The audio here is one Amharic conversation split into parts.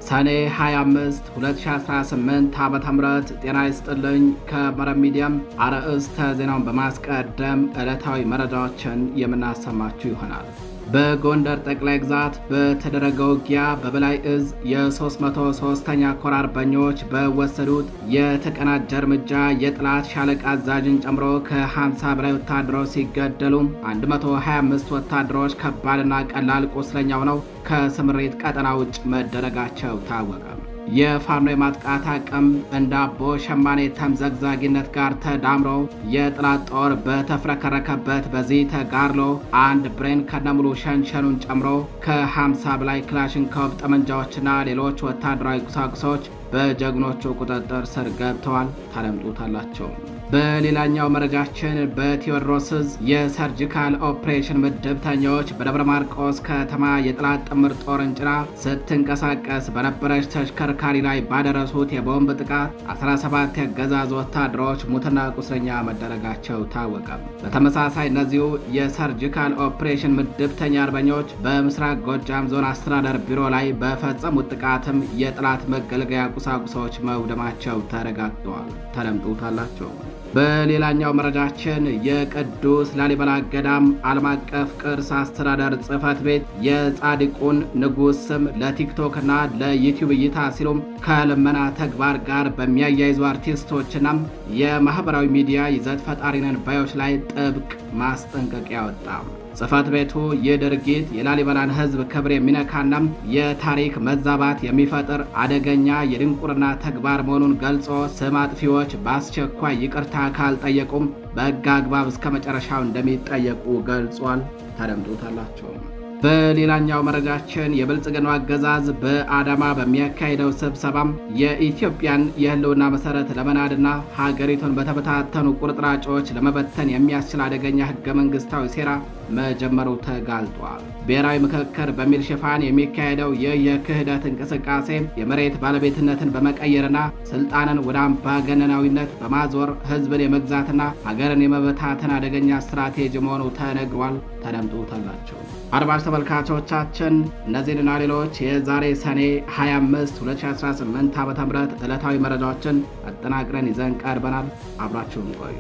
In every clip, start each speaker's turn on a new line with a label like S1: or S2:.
S1: ሰኔ 25 2018 ዓ.ም ጤና ይስጥልኝ። ከመረብ ሚዲያም አርዕስተ ዜናውን በማስቀደም ዕለታዊ መረጃዎችን የምናሰማችሁ ይሆናል። በጎንደር ጠቅላይ ግዛት በተደረገው ውጊያ በበላይ እዝ የ303ኛ ኮር አርበኞች በወሰዱት የተቀናጀ እርምጃ የጠላት ሻለቃ አዛዥን ጨምሮ ከ50 በላይ ወታደሮች ሲገደሉ 125 ወታደሮች ከባድና ቀላል ቁስለኛ ሆነው ከስምሪት ቀጠና ውጭ መደረጋቸው ታወቀ። የፋኖ የማጥቃት አቅም እንደ አቦ ሸማኔ ተምዘግዛጊነት ጋር ተዳምሮ የጠላት ጦር በተፍረከረከበት በዚህ ተጋድሎ አንድ ብሬን ከነሙሉ ሸንሸኑን ጨምሮ ከ50 በላይ ክላሽንኮቭ ጠመንጃዎችና ሌሎች ወታደራዊ ቁሳቁሶች በጀግኖቹ ቁጥጥር ስር ገብተዋል። ታደምጡታላቸው። በሌላኛው መረጃችን በቴዎድሮስ ዕዝ የሰርጂካል ኦፕሬሽን ምድብተኞች በደብረ ማርቆስ ከተማ የጠላት ጥምር ጦርን ጭና ስትንቀሳቀስ በነበረች ተሽከርካሪ ላይ ባደረሱት የቦምብ ጥቃት 17 የአገዛዙ ወታደሮች ሙትና ቁስለኛ መደረጋቸው ታወቀ። በተመሳሳይ እነዚሁ የሰርጂካል ኦፕሬሽን ምድብተኛ አርበኞች በምስራቅ ጎጃም ዞን አስተዳደር ቢሮ ላይ በፈጸሙት ጥቃትም የጠላት መገልገያ ቁሳቁሶች መውደማቸው ተረጋግጠዋል። ተደምጡታላቸው። በሌላኛው መረጃችን የቅዱስ ላሊበላ ገዳም ዓለም አቀፍ ቅርስ አስተዳደር ጽሕፈት ቤት የጻድቁን ንጉሥ ስም ለቲክቶክ እና ለዩቲዩብ እይታ ሲሉም ከልመና ተግባር ጋር በሚያያይዙ አርቲስቶችና የማህበራዊ ሚዲያ ይዘት ፈጣሪነን ባዮች ላይ ጥብቅ ማስጠንቀቂያ ወጣ። ጽሕፈት ቤቱ ይህ ድርጊት የላሊበላን ሕዝብ ክብር የሚነካናም የታሪክ መዛባት የሚፈጥር አደገኛ የድንቁርና ተግባር መሆኑን ገልጾ ስም አጥፊዎች በአስቸኳይ ይቅርታ ካልጠየቁም በሕግ አግባብ እስከ መጨረሻው እንደሚጠየቁ ገልጿል። ታደምጡታላቸው። በሌላኛው መረጃችን የብልጽግናው አገዛዝ በአዳማ በሚያካሂደው ስብሰባም የኢትዮጵያን የህልውና መሰረት ለመናድና ሀገሪቱን በተበታተኑ ቁርጥራጮች ለመበተን የሚያስችል አደገኛ ህገ መንግስታዊ ሴራ መጀመሩ ተጋልጧል። ብሔራዊ ምክክር በሚል ሽፋን የሚካሄደው ይህ የክህደት እንቅስቃሴ የመሬት ባለቤትነትን በመቀየርና ስልጣንን ወደ አምባገነናዊነት በማዞር ህዝብን የመግዛትና ሀገርን የመበታተን አደገኛ ስትራቴጂ መሆኑ ተነግሯል። ተደምጡታላቸው። አድማጭ ተመልካቾቻችን እነዚህንና ሌሎች የዛሬ ሰኔ 25 2018 ዓ.ም ዕለታዊ መረጃዎችን አጠናቅረን ይዘን ቀርበናል። አብራችሁን ቆዩ።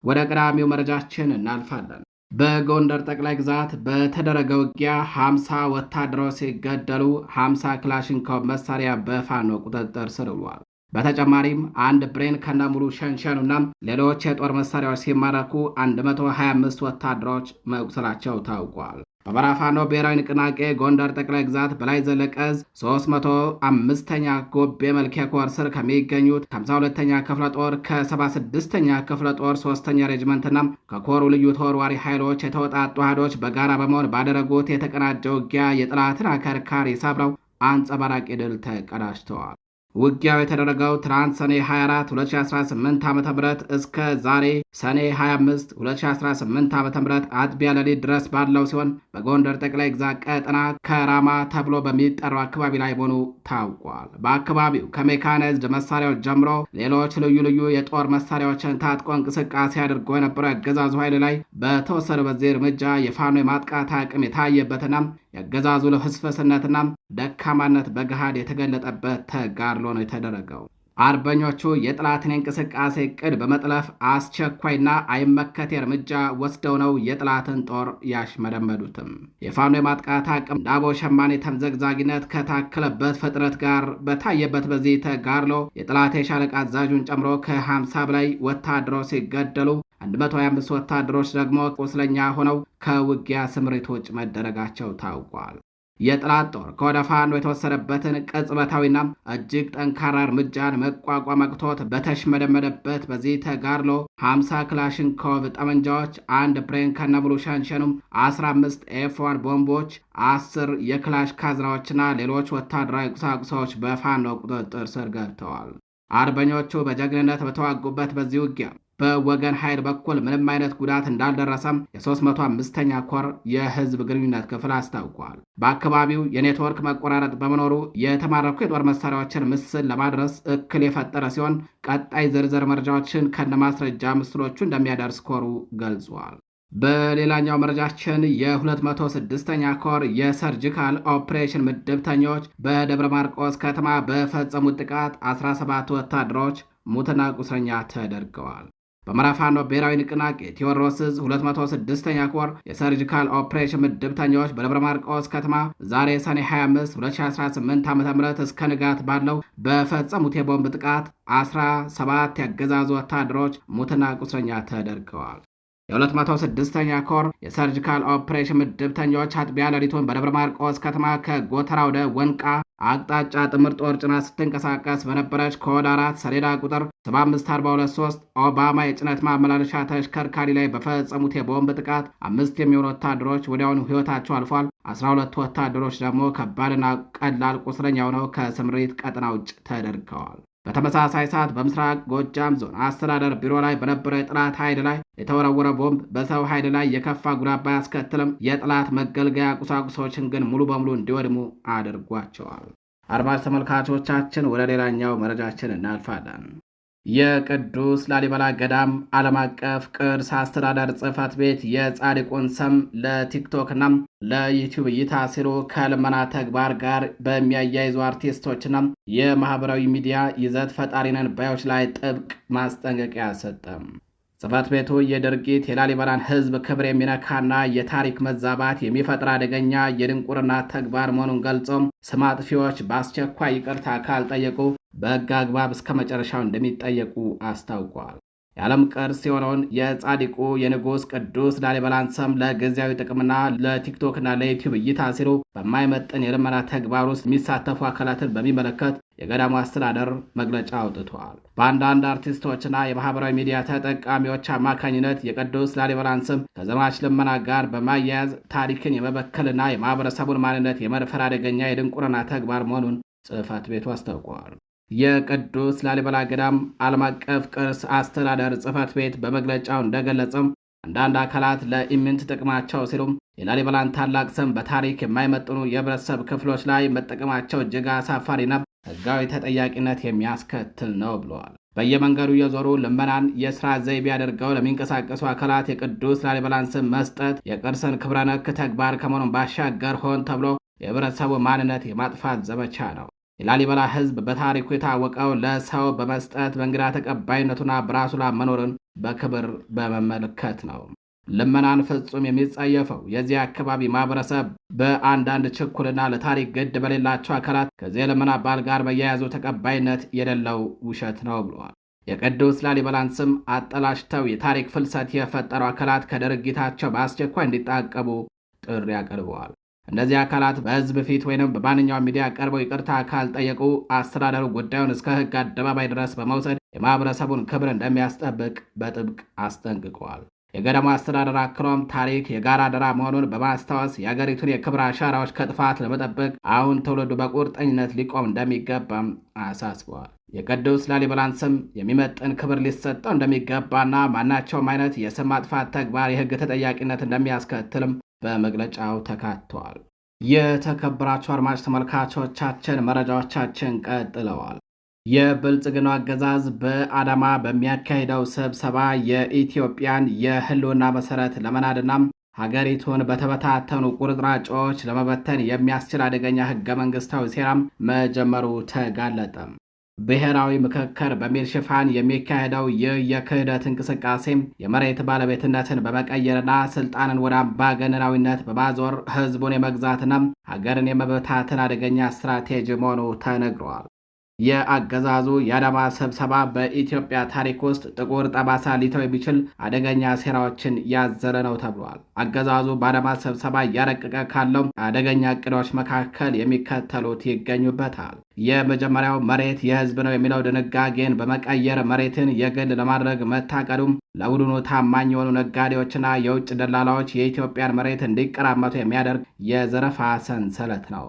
S1: ወደ ቀዳሚው መረጃችን እናልፋለን። በጎንደር ጠቅላይ ግዛት በተደረገ ውጊያ 50 ወታደሮች ሲገደሉ 50 ክላሽንኮቭ መሳሪያ በፋኖ ቁጥጥር ስር ውሏል። በተጨማሪም አንድ ብሬን ከነሙሉ ሸንሸኑና ሌሎች የጦር መሳሪያዎች ሲማረኩ 125 ወታደሮች መቁሰላቸው ታውቋል። በአማራ ፋኖ ብሔራዊ ንቅናቄ ጎንደር ጠቅላይ ግዛት በላይ ዘለቀ ዕዝ 305ኛ ጎቤ መልኬ ኮር ስር ከሚገኙት ከ52ኛ ክፍለ ጦር ከ76ኛ ክፍለ ጦር 3ኛ ሬጅመንትና ከኮሩ ልዩ ተወርዋሪ ኃይሎች የተወጣጡ አሃዶች በጋራ በመሆን ባደረጉት የተቀናጀ ውጊያ የጠላትን አከርካሪ ሰብረው አንጸባራቂ ድል ተቀዳጅተዋል። ውጊያው የተደረገው ትናንት ሰኔ 24 2018 ዓ.ም እስከ ዛሬ ሰኔ 25 2018 ዓ.ም አጥቢያ ሌሊት ድረስ ባለው ሲሆን በጎንደር ጠቅላይ ግዛት ቀጠና ከራማ ተብሎ በሚጠራው አካባቢ ላይ መሆኑ ታውቋል። በአካባቢው ከሜካናይዝድ መሳሪያዎች ጀምሮ ሌሎች ልዩ ልዩ የጦር መሳሪያዎችን ታጥቆ እንቅስቃሴ አድርጎ የነበረው የአገዛዙ ኃይል ላይ በተወሰደ በዚህ እርምጃ የፋኖ የማጥቃት አቅም የታየበትና የአገዛዙ ልፍስፍስነትና ደካማነት በገሃድ የተገለጠበት ተጋድሎ ነው የተደረገው። አርበኞቹ የጠላትን የእንቅስቃሴ ዕቅድ በመጥለፍ አስቸኳይና አይመከቴ እርምጃ ወስደው ነው የጠላትን ጦር ያሽመደመዱትም። የፋኖ የማጥቃት አቅም ዳቦ ሸማኔ ተምዘግዛጊነት ከታከለበት ፍጥረት ጋር በታየበት በዚህ ተጋድሎ የጠላት የሻለቃ አዛዡን ጨምሮ ከ50 በላይ ወታደሮች ሲገደሉ 125 ወታደሮች ደግሞ ቁስለኛ ሆነው ከውጊያ ስምሪት ውጭ መደረጋቸው ታውቋል። የጠላት ጦር ከወደ ፋኖ የተወሰደበትን ቅጽበታዊና እጅግ ጠንካራ እርምጃን መቋቋም አቅቶት በተሽመደመደበት በዚህ ተጋድሎ 50 ክላሽንኮቭ ጠመንጃዎች፣ አንድ ብሬን ከነሙሉ ሸንሸኑም፣ 15 ኤፍ1 ቦምቦች፣ 10 የክላሽ ካዝናዎችና ሌሎች ወታደራዊ ቁሳቁሶች በፋኖ ቁጥጥር ስር ገብተዋል። አርበኞቹ በጀግንነት በተዋጉበት በዚህ ውጊያ በወገን ኃይል በኩል ምንም አይነት ጉዳት እንዳልደረሰም የ305ኛ ኮር የህዝብ ግንኙነት ክፍል አስታውቋል። በአካባቢው የኔትወርክ መቆራረጥ በመኖሩ የተማረኩ የጦር መሳሪያዎችን ምስል ለማድረስ እክል የፈጠረ ሲሆን ቀጣይ ዝርዝር መረጃዎችን ከነማስረጃ ምስሎቹ እንደሚያደርስ ኮሩ ገልጿል። በሌላኛው መረጃችን የ206ኛ ኮር የሰርጂካል ኦፕሬሽን ምድብተኞች በደብረ ማርቆስ ከተማ በፈጸሙት ጥቃት 17 ወታደሮች ሙትና ቁስለኛ ተደርገዋል። በአማራ ፋኖ ብሔራዊ ንቅናቄ ቴዎድሮስ ዕዝ 206ኛ ኮር የሰርጂካል ኦፕሬሽን ምድብተኞች በደብረ ማርቆስ ከተማ ዛሬ ሰኔ 25 2018 ዓ.ም እስከ ንጋት ባለው በፈጸሙት የቦምብ ጥቃት 17 ያገዛዙ ወታደሮች ሙትና ቁስለኛ ተደርገዋል። የ206ኛ ኮር የሰርጂካል ኦፕሬሽን ምድብተኞች አጥቢያ ሌሊቱን በደብረ ማርቆስ ከተማ ከጎተራ ወደ ወንቃ አቅጣጫ ጥምር ጦር ጭና ስትንቀሳቀስ በነበረች ኮድ 4 ሰሌዳ ቁጥር 75423 ኦባማ የጭነት ማመላለሻ ተሽከርካሪ ላይ በፈጸሙት የቦምብ ጥቃት 5 የሚሆኑ ወታደሮች ወዲያውኑ ሕይወታቸው አልፏል። 12 ወታደሮች ደግሞ ከባድና ቀላል ቁስለኛ ሆነው ከስምሪት ቀጠና ውጭ ተደርገዋል። በተመሳሳይ ሰዓት በምስራቅ ጎጃም ዞን አስተዳደር ቢሮ ላይ በነበረው የጠላት ኃይል ላይ የተወረወረ ቦምብ በሰው ኃይል ላይ የከፋ ጉዳት ባያስከትልም የጠላት መገልገያ ቁሳቁሶችን ግን ሙሉ በሙሉ እንዲወድሙ አድርጓቸዋል። አድማጭ ተመልካቾቻችን ወደ ሌላኛው መረጃችን እናልፋለን። የቅዱስ ላሊበላ ገዳም ዓለም አቀፍ ቅርስ አስተዳደር ጽሕፈት ቤት የጻድቁን ስም ለቲክቶክና ለዩቲዩብ እይታ ሲሉ ከልመና ተግባር ጋር በሚያያይዙ አርቲስቶችና የማህበራዊ ሚዲያ ይዘት ፈጣሪነን ባዮች ላይ ጥብቅ ማስጠንቀቂያ ሰጠም። ጽሕፈት ቤቱ የድርጊት የላሊበላን ሕዝብ ክብር የሚነካና የታሪክ መዛባት የሚፈጥር አደገኛ የድንቁርና ተግባር መሆኑን ገልጾም ስም አጥፊዎች በአስቸኳይ ይቅርታ ካልጠየቁ በሕግ አግባብ እስከ መጨረሻው እንደሚጠየቁ አስታውቋል። የዓለም ቅርስ የሆነውን የጻድቁ የንጉሥ ቅዱስ ላሊበላን ስም ለጊዜያዊ ጥቅምና ለቲክቶክና ለዩቲዩብ እይታ ሲሉ በማይመጥን የልመና ተግባር ውስጥ የሚሳተፉ አካላትን በሚመለከት የገዳሙ አስተዳደር መግለጫ አውጥተዋል። በአንዳንድ አርቲስቶችና የማህበራዊ ሚዲያ ተጠቃሚዎች አማካኝነት የቅዱስ ላሊበላን ስም ከዘማች ልመና ጋር በማያያዝ ታሪክን የመበከልና የማህበረሰቡን ማንነት የመድፈር አደገኛ የድንቁርና ተግባር መሆኑን ጽሕፈት ቤቱ አስታውቋል። የቅዱስ ላሊበላ ገዳም ዓለም አቀፍ ቅርስ አስተዳደር ጽሕፈት ቤት በመግለጫው እንደገለጸም አንዳንድ አካላት ለኢምንት ጥቅማቸው ሲሉም የላሊበላን ታላቅ ስም በታሪክ የማይመጥኑ የህብረተሰብ ክፍሎች ላይ መጠቀማቸው እጅግ አሳፋሪና ሕጋዊ ተጠያቂነት የሚያስከትል ነው ብለዋል። በየመንገዱ የዞሩ ልመናን የሥራ ዘይቤ አድርገው ለሚንቀሳቀሱ አካላት የቅዱስ ላሊበላን ስም መስጠት የቅርስን ክብረ ነክ ተግባር ከመሆኑን ባሻገር ሆን ተብሎ የህብረተሰቡ ማንነት የማጥፋት ዘመቻ ነው። የላሊበላ ሕዝብ በታሪኩ የታወቀው ለሰው በመስጠት በእንግዳ ተቀባይነቱና በራሱ ላይ መኖርን በክብር በመመልከት ነው። ልመናን ፍጹም የሚጸየፈው የዚህ አካባቢ ማህበረሰብ በአንዳንድ ችኩልና ለታሪክ ግድ በሌላቸው አካላት ከዚህ የልመና ባህል ጋር መያያዙ ተቀባይነት የሌለው ውሸት ነው ብለዋል። የቅዱስ ላሊበላን ስም አጠላሽተው የታሪክ ፍልሰት የፈጠሩ አካላት ከድርጊታቸው በአስቸኳይ እንዲታቀቡ ጥሪ አቅርበዋል። እነዚህ አካላት በሕዝብ ፊት ወይም በማንኛውም ሚዲያ ቀርበው ይቅርታ ካልጠየቁ አስተዳደሩ ጉዳዩን እስከ ሕግ አደባባይ ድረስ በመውሰድ የማህበረሰቡን ክብር እንደሚያስጠብቅ በጥብቅ አስጠንቅቀዋል። የገዳሙ አስተዳደር አክሎም ታሪክ የጋራ አደራ መሆኑን በማስታወስ የአገሪቱን የክብር አሻራዎች ከጥፋት ለመጠበቅ አሁን ትውልዱ በቁርጠኝነት ሊቆም እንደሚገባም አሳስበዋል። የቅዱስ ላሊበላን ስም የሚመጥን ክብር ሊሰጠው እንደሚገባና ማናቸውም አይነት የስም ማጥፋት ተግባር የሕግ ተጠያቂነት እንደሚያስከትልም በመግለጫው ተካተዋል። የተከበራቸው አድማጭ ተመልካቾቻችን መረጃዎቻችን ቀጥለዋል። የብልጽግናው አገዛዝ በአዳማ በሚያካሂደው ስብሰባ የኢትዮጵያን የህልውና መሰረት ለመናድና ሀገሪቱን በተበታተኑ ቁርጥራጮች ለመበተን የሚያስችል አደገኛ ህገ መንግስታዊ ሴራም መጀመሩ ተጋለጠ። ብሔራዊ ምክክር በሚል ሽፋን የሚካሄደው ይህ የክህደት እንቅስቃሴም የመሬት ባለቤትነትን በመቀየርና ስልጣንን ወደ አምባገነናዊነት በማዞር ህዝቡን የመግዛትና ሀገርን የመበታተን አደገኛ ስትራቴጂ መሆኑ ተነግሯል። የአገዛዙ የአዳማ ስብሰባ በኢትዮጵያ ታሪክ ውስጥ ጥቁር ጠባሳ ሊተው የሚችል አደገኛ ሴራዎችን ያዘለ ነው ተብሏል። አገዛዙ በአዳማ ስብሰባ እያረቀቀ ካለው አደገኛ እቅዶች መካከል የሚከተሉት ይገኙበታል። የመጀመሪያው መሬት የህዝብ ነው የሚለው ድንጋጌን በመቀየር መሬትን የግል ለማድረግ መታቀዱም ለቡድኑ ታማኝ የሆኑ ነጋዴዎችና የውጭ ደላላዎች የኢትዮጵያን መሬት እንዲቀራመቱ የሚያደርግ የዘረፋ ሰንሰለት ነው።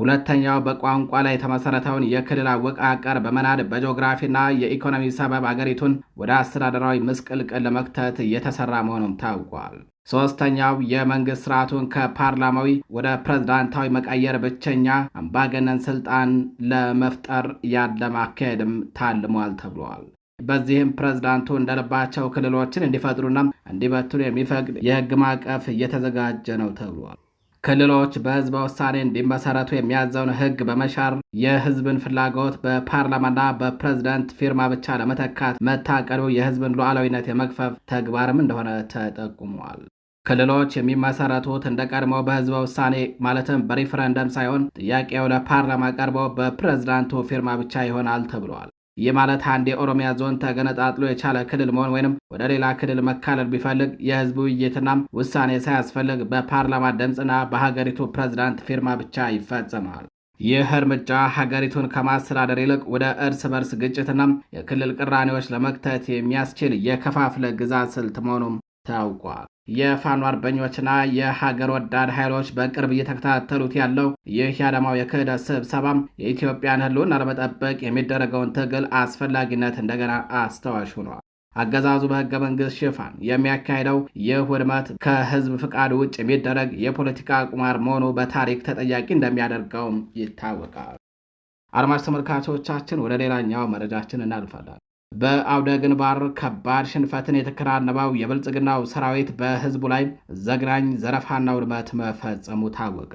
S1: ሁለተኛው በቋንቋ ላይ የተመሰረተውን የክልል አወቃቀር በመናድ በጂኦግራፊና የኢኮኖሚ ሰበብ አገሪቱን ወደ አስተዳደራዊ ምስቅልቅል ለመክተት እየተሰራ መሆኑም ታውቋል። ሶስተኛው የመንግስት ስርዓቱን ከፓርላማዊ ወደ ፕሬዝዳንታዊ መቀየር ብቸኛ አምባገነን ስልጣን ለመፍጠር ያለመ አካሄድም ታልሟል ተብሏል። በዚህም ፕሬዝዳንቱ እንደልባቸው ክልሎችን እንዲፈጥሩና እንዲበትኑ የሚፈቅድ የህግ ማዕቀፍ እየተዘጋጀ ነው ተብሏል። ክልሎች በህዝበ ውሳኔ እንዲመሰረቱ የሚያዘውን ህግ በመሻር የህዝብን ፍላጎት በፓርላማና በፕሬዝዳንት ፊርማ ብቻ ለመተካት መታቀዱ የህዝብን ሉዓላዊነት የመግፈፍ ተግባርም እንደሆነ ተጠቁሟል። ክልሎች የሚመሰረቱት እንደ ቀድሞ በህዝበ ውሳኔ ማለትም በሪፈረንደም ሳይሆን ጥያቄው ለፓርላማ ቀርቦ በፕሬዝዳንቱ ፊርማ ብቻ ይሆናል ተብሏል። ይህ ማለት አንድ የኦሮሚያ ዞን ተገነጣጥሎ የቻለ ክልል መሆን ወይንም ወደ ሌላ ክልል መካለል ቢፈልግ የህዝብ ውይይትና ውሳኔ ሳያስፈልግ በፓርላማ ድምፅና በሀገሪቱ ፕሬዝዳንት ፊርማ ብቻ ይፈጸማል። ይህ እርምጃ ሀገሪቱን ከማስተዳደር ይልቅ ወደ እርስ በርስ ግጭትና የክልል ቅራኔዎች ለመክተት የሚያስችል የከፋፍለ ግዛት ስልት መሆኑም ታውቋል። የፋኖ አርበኞችና የሀገር ወዳድ ኃይሎች በቅርብ እየተከታተሉት ያለው ይህ የዓላማው የክህደት ስብሰባም የኢትዮጵያን ህልውና ለመጠበቅ የሚደረገውን ትግል አስፈላጊነት እንደገና አስተዋሽ ሆኗል። አገዛዙ በህገ መንግስት ሽፋን የሚያካሄደው ይህ ውድመት ከህዝብ ፍቃድ ውጭ የሚደረግ የፖለቲካ ቁማር መሆኑ በታሪክ ተጠያቂ እንደሚያደርገውም ይታወቃል። አድማጭ ተመልካቾቻችን ወደ ሌላኛው መረጃችን እናልፋለን። በአውደ ግንባር ከባድ ሽንፈትን የተከናነበው የብልጽግናው ሰራዊት በህዝቡ ላይ ዘግናኝ ዘረፋና ውድመት መፈጸሙ ታወቀ።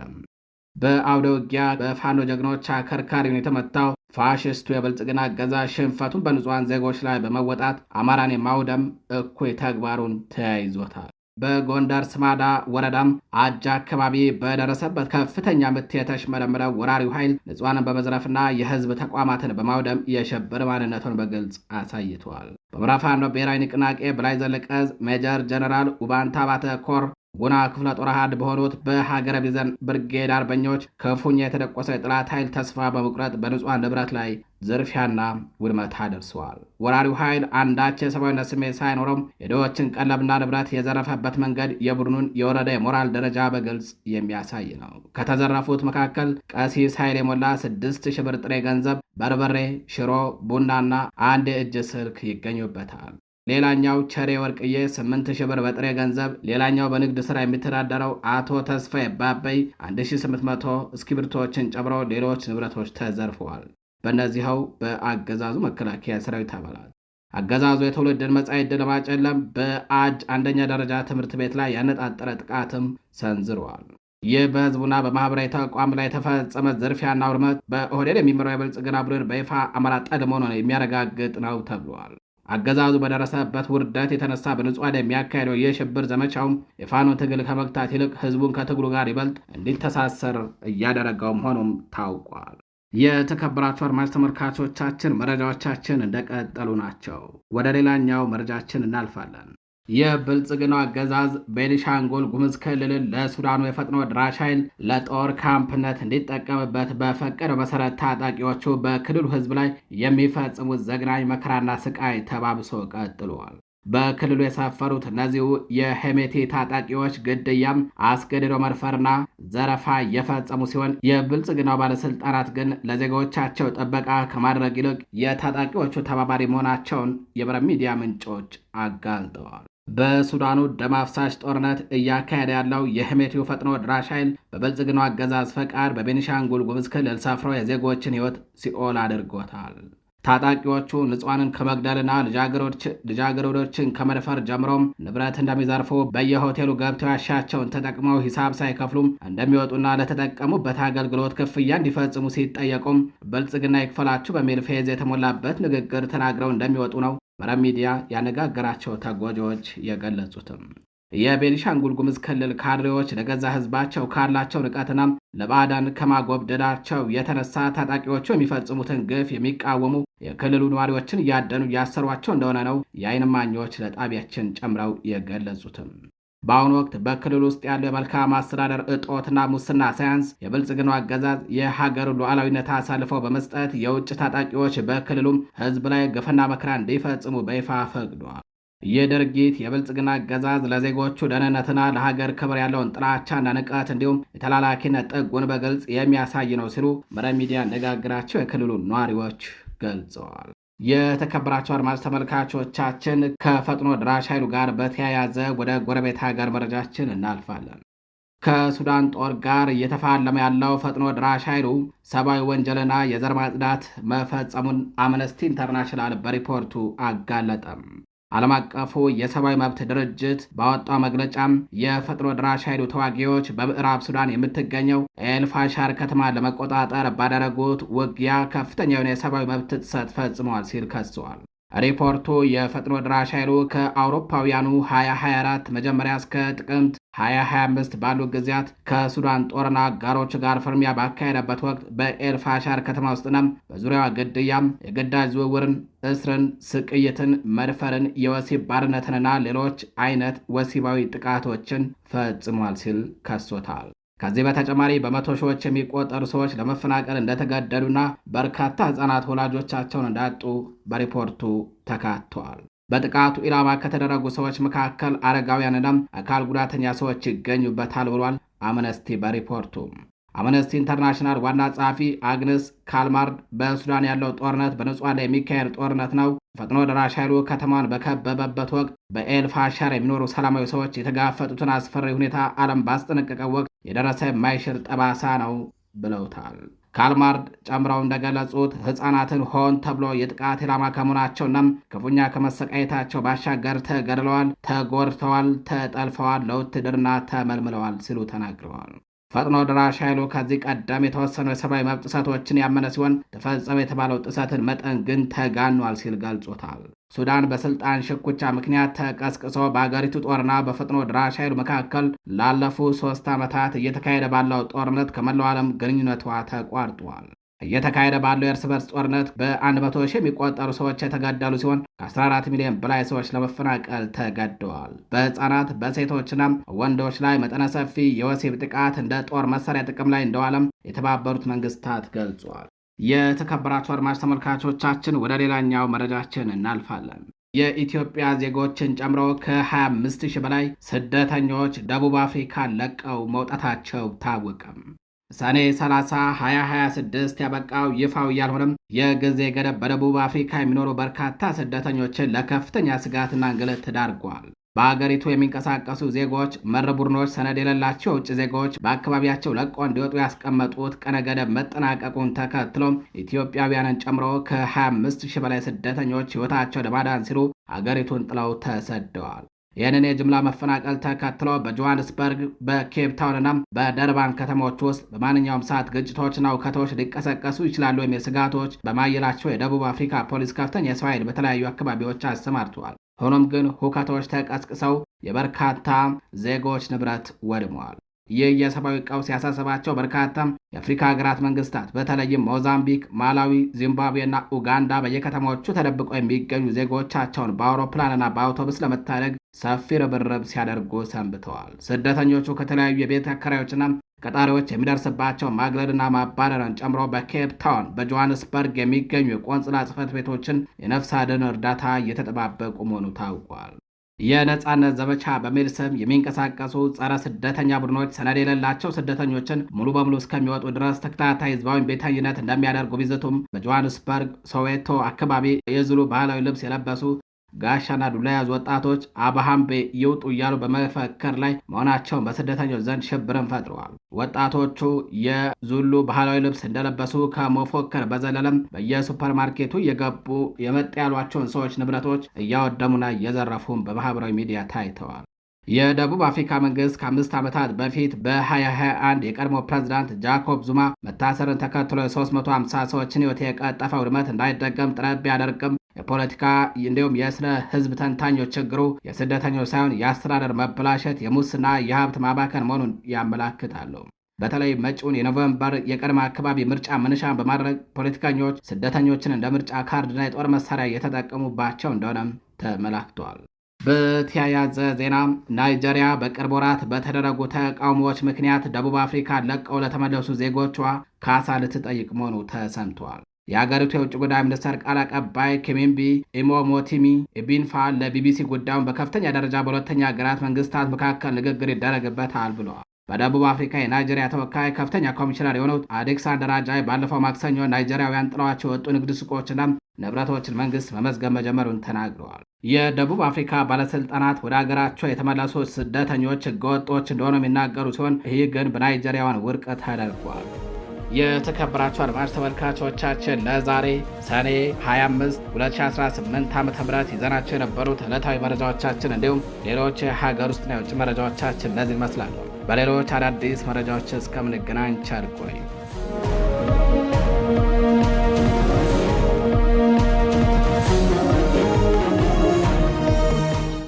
S1: በአውደ ውጊያ በፋኖ ጀግኖች አከርካሪውን የተመታው ፋሽስቱ የብልጽግና አገዛዝ ሽንፈቱን በንጹሐን ዜጎች ላይ በመወጣት አማራን የማውደም እኩይ ተግባሩን ተያይዞታል። በጎንደር ስማዳ ወረዳም አጃ አካባቢ በደረሰበት ከፍተኛ ምት የተሽመደመደው ወራሪው ኃይል ንጹሐንን በመዝረፍና የህዝብ ተቋማትን በማውደም የሽብር ማንነቱን በግልጽ አሳይቷል። በምዕራብ ፋኖ ብሔራዊ ንቅናቄ በላይ ዘለቀ ሜጀር ጀነራል ውባንታ ባተ ኮር ጉና ክፍለ ጦር አሃድ በሆኑት በሀገረ ቢዘን ብርጌድ አርበኞች ክፉኛ የተደቆሰ የጠላት ኃይል ተስፋ በመቁረጥ በንጹሐን ንብረት ላይ ዝርፊያና ውድመት አደርሰዋል። ወራሪው ኃይል አንዳች የሰብአዊነት ስሜት ሳይኖረውም የድሆችን ቀለብና ንብረት የዘረፈበት መንገድ የቡድኑን የወረደ የሞራል ደረጃ በግልጽ የሚያሳይ ነው። ከተዘረፉት መካከል ቀሲስ ኃይል የሞላ 6,000 ብር ጥሬ ገንዘብ፣ በርበሬ፣ ሽሮ፣ ቡናና አንድ የእጅ ስልክ ይገኙበታል። ሌላኛው ቸሬ ወርቅዬ 8,000 ብር በጥሬ ገንዘብ፣ ሌላኛው በንግድ ሥራ የሚተዳደረው አቶ ተስፋዬ ባበይ 1,800 እስክሪብቶዎችን ጨምሮ ሌሎች ንብረቶች ተዘርፈዋል። በእነዚህው በአገዛዙ መከላከያ ሰራዊት አባላት አገዛዙ የትውልድን መጻኢ ዕድል ለማጨለም በአጅ አንደኛ ደረጃ ትምህርት ቤት ላይ ያነጣጠረ ጥቃትም ሰንዝረዋል። ይህ በህዝቡና በማህበራዊ ተቋም ላይ የተፈጸመ ዝርፊያና ውድመት በኦህዴድ የሚመራው የብልጽግና ቡድን በይፋ አማራ ጠል መሆኑን የሚያረጋግጥ ነው ተብሏል። አገዛዙ በደረሰበት ውርደት የተነሳ በንጹሐን የሚያካሄደው የሽብር ዘመቻውም የፋኖን ትግል ከመግታት ይልቅ ህዝቡን ከትግሉ ጋር ይበልጥ እንዲተሳሰር እያደረገው መሆኑም ታውቋል። የተከበራችሁ አድማጭ ተመልካቾቻችን መረጃዎቻችን እንደቀጠሉ ናቸው። ወደ ሌላኛው መረጃችን እናልፋለን። የብልጽግናው አገዛዝ ቤኒሻንጉል ጉሙዝ ክልልን ለሱዳኑ የፈጥኖ ድራሽ ኃይል ለጦር ካምፕነት እንዲጠቀምበት በፈቀደው መሰረት ታጣቂዎቹ በክልሉ ህዝብ ላይ የሚፈጽሙት ዘግናኝ መከራና ስቃይ ተባብሶ ቀጥሏል። በክልሉ የሰፈሩት እነዚሁ የሄሜቲ ታጣቂዎች ግድያም፣ አስገድዶ መድፈርና ዘረፋ እየፈጸሙ ሲሆን የብልጽግናው ባለስልጣናት ግን ለዜጎቻቸው ጥበቃ ከማድረግ ይልቅ የታጣቂዎቹ ተባባሪ መሆናቸውን የመረብ ሚዲያ ምንጮች አጋልጠዋል። በሱዳኑ ደም አፍሳሽ ጦርነት እያካሄደ ያለው የሄሜቲው ፈጥኖ ድራሽ ኃይል በብልጽግናው አገዛዝ ፈቃድ በቤኒሻንጉል ጉሙዝ ክልል ሰፍሮ የዜጎችን ህይወት ሲኦል አድርጎታል። ታጣቂዎቹ ንጹሐንን ከመግደልና ልጃገረዶችን ከመድፈር ጀምሮም ንብረት እንደሚዘርፉ በየሆቴሉ ገብተው ያሻቸውን ተጠቅመው ሂሳብ ሳይከፍሉም እንደሚወጡና ለተጠቀሙበት አገልግሎት ክፍያ እንዲፈጽሙ ሲጠየቁም ብልጽግና ይክፈላችሁ በሚል ፌዝ የተሞላበት ንግግር ተናግረው እንደሚወጡ ነው መረብ ሚዲያ ያነጋገራቸው ተጎጂዎች የገለጹትም። የቤኒሻንጉል ጉሙዝ ክልል ካድሬዎች ለገዛ ህዝባቸው ካላቸው ንቀትና ለባዕዳን ከማጎብደዳቸው የተነሳ ታጣቂዎቹ የሚፈጽሙትን ግፍ የሚቃወሙ የክልሉ ነዋሪዎችን እያደኑ እያሰሯቸው እንደሆነ ነው የዓይን እማኞች ለጣቢያችን ጨምረው የገለጹትም። በአሁኑ ወቅት በክልል ውስጥ ያለው የመልካም አስተዳደር እጦትና ሙስና ሳያንስ የብልጽግናው አገዛዝ የሀገሩን ሉዓላዊነት አሳልፈው በመስጠት የውጭ ታጣቂዎች በክልሉም ህዝብ ላይ ግፍና መከራ እንዲፈጽሙ በይፋ ፈቅዷል። ይህ ድርጊት የብልጽግና አገዛዝ ለዜጎቹ ደህንነትና ለሀገር ክብር ያለውን ጥላቻና ንቀት እንዲሁም የተላላኪነት ጥጉን በግልጽ የሚያሳይ ነው ሲሉ መረብ ሚዲያ ያነጋግራቸው የክልሉ ነዋሪዎች ገልጸዋል። የተከበራቸው አድማጭ ተመልካቾቻችን ከፈጥኖ ድራሽ ኃይሉ ጋር በተያያዘ ወደ ጎረቤት ሀገር መረጃችን እናልፋለን። ከሱዳን ጦር ጋር እየተፋለመ ያለው ፈጥኖ ድራሽ ኃይሉ ሰብአዊ ወንጀልና የዘር ማጽዳት መፈጸሙን አምነስቲ ኢንተርናሽናል በሪፖርቱ አጋለጠም። ዓለም አቀፉ የሰብአዊ መብት ድርጅት ባወጣው መግለጫም የፈጥኖ ድራሽ ኃይሉ ተዋጊዎች በምዕራብ ሱዳን የምትገኘው ኤልፋሻር ከተማ ለመቆጣጠር ባደረጉት ውጊያ ከፍተኛ የሆነ የሰብአዊ መብት ጥሰት ፈጽመዋል ሲል ከሰዋል። ሪፖርቱ የፈጥኖ ድራሽ ኃይሉ ከአውሮፓውያኑ 2024 መጀመሪያ እስከ ጥቅምት 2025 ባሉ ጊዜያት ከሱዳን ጦርና አጋሮች ጋር ፍርሚያ ባካሄደበት ወቅት በኤልፋሻር ከተማ ውስጥናም በዙሪያዋ ግድያም፣ የግዳጅ ዝውውርን፣ እስርን፣ ስቅይትን፣ መድፈርን፣ የወሲብ ባርነትንና ሌሎች አይነት ወሲባዊ ጥቃቶችን ፈጽሟል ሲል ከሶታል። ከዚህ በተጨማሪ በመቶ ሺዎች የሚቆጠሩ ሰዎች ለመፈናቀል እንደተገደዱና በርካታ ሕፃናት ወላጆቻቸውን እንዳጡ በሪፖርቱ ተካተዋል። በጥቃቱ ኢላማ ከተደረጉ ሰዎች መካከል አረጋውያንና አካል ጉዳተኛ ሰዎች ይገኙበታል ብሏል አምነስቲ በሪፖርቱ። አምነስቲ ኢንተርናሽናል ዋና ጸሐፊ አግነስ ካልማርድ በሱዳን ያለው ጦርነት በንጹሃን ላይ የሚካሄድ ጦርነት ነው። ፈጥኖ ደራሽ ኃይሉ ከተማን በከበበበት ወቅት በኤልፋሻር የሚኖሩ ሰላማዊ ሰዎች የተጋፈጡትን አስፈሪ ሁኔታ ዓለም ባስጠነቀቀው ወቅት የደረሰ የማይሽር ጠባሳ ነው ብለውታል። ካልማርድ ጨምረው እንደገለጹት ሕፃናትን ሆን ተብሎ የጥቃት ኢላማ ከመሆናቸውና ክፉኛ ከመሰቃየታቸው ባሻገር ተገድለዋል፣ ተጎድተዋል፣ ተጠልፈዋል፣ ለውትድርና ተመልምለዋል ሲሉ ተናግረዋል። ፈጥኖ ደራሽ ኃይሉ ከዚህ ቀደም የተወሰኑ የሰብአዊ መብት ጥሰቶችን ያመነ ሲሆን ተፈጸመ የተባለው ጥሰትን መጠን ግን ተጋኗል ሲል ገልጾታል። ሱዳን በስልጣን ሽኩቻ ምክንያት ተቀስቅሶ በአገሪቱ ጦርና በፈጥኖ ደራሽ ኃይሉ መካከል ላለፉት 3 ዓመታት እየተካሄደ ባለው ጦርነት ከመላው ዓለም ግንኙነቷ ተቋርጧል። እየተካሄደ ባለው የእርስ በርስ ጦርነት በ100 ሺህ የሚቆጠሩ ሰዎች የተገደሉ ሲሆን ከ14 ሚሊዮን በላይ ሰዎች ለመፈናቀል ተገደዋል። በሕፃናት በሴቶችና ወንዶች ላይ መጠነ ሰፊ የወሲብ ጥቃት እንደ ጦር መሳሪያ ጥቅም ላይ እንደዋለም የተባበሩት መንግስታት ገልጿል። የተከበራቸው አድማጭ ተመልካቾቻችን ወደ ሌላኛው መረጃችን እናልፋለን። የኢትዮጵያ ዜጎችን ጨምሮ ከ25 ሺህ በላይ ስደተኞች ደቡብ አፍሪካ ለቀው መውጣታቸው ታወቀም። ሰኔ 30 2026 ያበቃው ይፋው ያልሆነም የጊዜ ገደብ በደቡብ አፍሪካ የሚኖሩ በርካታ ስደተኞችን ለከፍተኛ ስጋትና እንግልት ተዳርጓል። በአገሪቱ የሚንቀሳቀሱ ዜጎች መር ቡድኖች ሰነድ የሌላቸው የውጭ ዜጎች በአካባቢያቸው ለቆ እንዲወጡ ያስቀመጡት ቀነ ገደብ መጠናቀቁን ተከትሎም ኢትዮጵያውያንን ጨምሮ ከ25 ሺህ በላይ ስደተኞች ሕይወታቸው ለማዳን ሲሉ አገሪቱን ጥለው ተሰደዋል። ይህንን የጅምላ መፈናቀል ተከትሎ በጆሃንስበርግ በኬፕታውንና በደርባን ከተሞች ውስጥ በማንኛውም ሰዓት ግጭቶችና ውከቶች ሊቀሰቀሱ ይችላሉ የሚል ስጋቶች በማየላቸው የደቡብ አፍሪካ ፖሊስ ከፍተኛ የሰው ኃይል በተለያዩ አካባቢዎች አሰማርተዋል። ሆኖም ግን ሁከቶች ተቀስቅሰው የበርካታ ዜጎች ንብረት ወድመዋል። ይህ የሰብአዊ ቀውስ ያሳሰባቸው በርካታ የአፍሪካ ሀገራት መንግስታት በተለይም ሞዛምቢክ፣ ማላዊ፣ ዚምባብዌና ኡጋንዳ በየከተሞቹ ተደብቀው የሚገኙ ዜጎቻቸውን በአውሮፕላንና በአውቶቡስ ለመታደግ ሰፊ ርብርብ ሲያደርጉ ሰንብተዋል። ስደተኞቹ ከተለያዩ የቤት አከራዮችና ቀጣሪዎች የሚደርስባቸው ማግለልና ማባረርን ጨምሮ በኬፕ ታውን፣ በጆሃንስበርግ የሚገኙ የቆንጽላ ጽሕፈት ቤቶችን የነፍስ አድን እርዳታ እየተጠባበቁ መሆኑ ታውቋል። የነጻነት ዘመቻ በሚል ስም የሚንቀሳቀሱ ጸረ ስደተኛ ቡድኖች ሰነድ የሌላቸው ስደተኞችን ሙሉ በሙሉ እስከሚወጡ ድረስ ተከታታይ ህዝባዊ ቤተኝነት እንደሚያደርጉ ቢዝቱም በጆሃንስበርግ ሶዌቶ አካባቢ የዝሉ ባህላዊ ልብስ የለበሱ ጋሻና ዱላ የያዙ ወጣቶች አባሃምቤ ይውጡ እያሉ በመፈከር ላይ መሆናቸውን በስደተኞች ዘንድ ሽብርን ፈጥረዋል። ወጣቶቹ የዙሉ ባህላዊ ልብስ እንደለበሱ ከመፎከር በዘለለም በየሱፐርማርኬቱ እየገቡ የመጡ ያሏቸውን ሰዎች ንብረቶች እያወደሙና እየዘረፉም በማህበራዊ ሚዲያ ታይተዋል። የደቡብ አፍሪካ መንግስት ከ5 ዓመታት በፊት በ2021 የቀድሞ ፕሬዝዳንት ጃኮብ ዙማ መታሰርን ተከትሎ የ350 ሰዎችን ህይወት የቀጠፈ ውድመት እንዳይደገም ጥረት ቢያደርግም የፖለቲካ እንዲሁም የስነ ህዝብ ተንታኞች ችግሩ የስደተኞች ሳይሆን የአስተዳደር መበላሸት፣ የሙስና፣ የሀብት ማባከን መሆኑን ያመላክታሉ። በተለይ መጪውን የኖቨምበር የቅድመ አካባቢ ምርጫ መነሻን በማድረግ ፖለቲከኞች ስደተኞችን እንደ ምርጫ ካርድና የጦር መሳሪያ እየተጠቀሙባቸው እንደሆነም ተመላክቷል። በተያያዘ ዜና ናይጄሪያ በቅርብ ወራት በተደረጉ ተቃውሞዎች ምክንያት ደቡብ አፍሪካ ለቀው ለተመለሱ ዜጎቿ ካሳ ልትጠይቅ መሆኑ ተሰምቷል። የአገሪቱ የውጭ ጉዳይ ሚኒስቴር ቃል አቀባይ ኪሚምቢ ኢሞሞቲሚ ኢቢንፋ ለቢቢሲ ጉዳዩን በከፍተኛ ደረጃ በሁለተኛ ሀገራት መንግስታት መካከል ንግግር ይደረግበታል ብለዋል። በደቡብ አፍሪካ የናይጄሪያ ተወካይ ከፍተኛ ኮሚሽነር የሆኑት አሌክሳንደር አጃይ ባለፈው ማክሰኞ ናይጄሪያውያን ጥለዋቸው የወጡ ንግድ ሱቆችና ንብረቶችን መንግስት መመዝገብ መጀመሩን ተናግረዋል። የደቡብ አፍሪካ ባለስልጣናት ወደ አገራቸው የተመለሱ ስደተኞች ህገወጦች እንደሆኑ የሚናገሩ ሲሆን ይህ ግን በናይጄሪያውያን ውድቅ ተደርጓል። የተከበራቸው አድማጭ ተመልካቾቻችን ለዛሬ ሰኔ 25 2018 ዓ.ም ይዘናቸው የነበሩት ዕለታዊ መረጃዎቻችን እንዲሁም ሌሎች የሀገር ውስጥና የውጭ መረጃዎቻችን እነዚህ ይመስላሉ። በሌሎች አዳዲስ መረጃዎች እስከምንገናኝ ቸር ቆዩ።